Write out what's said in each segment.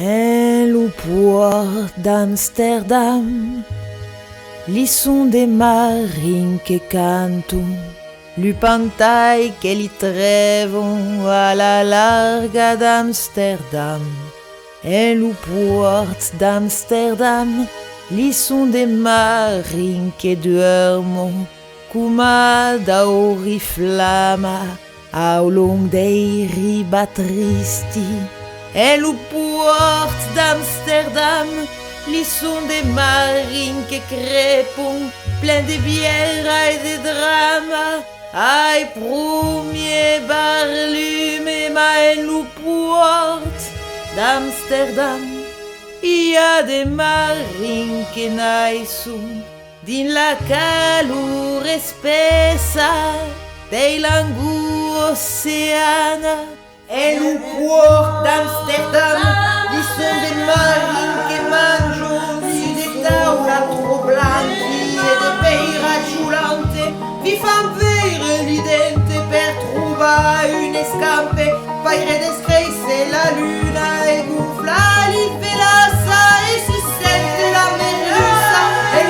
lo port d'Amsterdam, li son des marins che canton, lu pantai che li trevon alla larga d'Amsterdam. Lo port d'Amsterdam, li son des marins che dormon cuma da oriflama ao long dei riba tristi. Lo port d'Amsterdam, li son des marins che crepon plein de bière et de drama. Ai premier barlume ma lo port d'Amsterdam, i a des marins che naison din la calor espessa dei langu oceana. Lo port d'Amsterdam, li son des marins che mangion su de taula tro blanchi e de peira giulante. Vi fan vere l'idente per trovar une escampe, paire descreisse la luna e gonfla li velassa e si sente la merluza.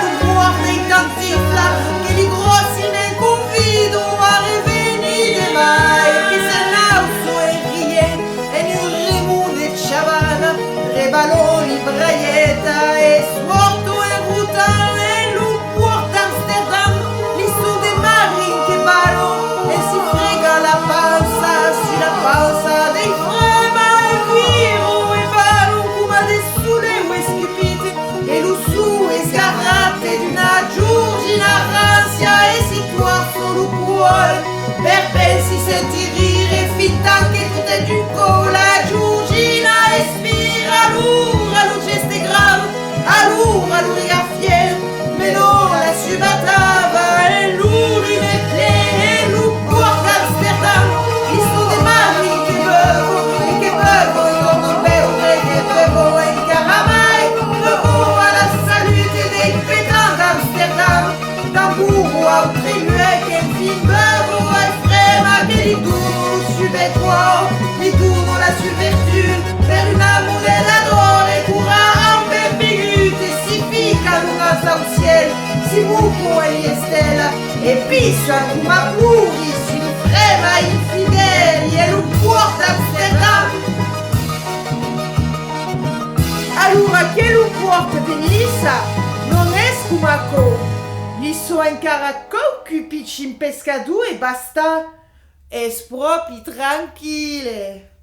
Lo port dei cantifla che li grossi nel convido a revenire mai, che se nauso e rien e nel remo de Chavana, tre balloni braietta e suorto e rutan. Lo port d'Amsterdam, li son des marins che ballon e si frega la panza su la panza dei frema e viro e ballon come adesso le ue stupite e lo su e sgarrate d'una giurgina rancia e si tua solo cuore per ben si senti rire finta che tutto è du co. La giurgina espira all'ura lo geste grave all'ura lo riaffier mais non la subatava e l'urine pleine. Lo port d'Amsterdam, li son des marins che bevono e non bevono e che bevono in caramai, bevono alla salute dei pétants d'Amsterdam, tamburro a trilue che fin bevono e frema che li durano lo subetuo, li durano la subvertune per una modella d'ore cura ambe bigute si ficcano una au ciel, si buco e gli stella e pissa come puri si frema infideli. E lo port d'Amsterdam, allora che lo port de Nissa non è scumaco, li so encara cupicci in pescador e basta, es proprio tranquille.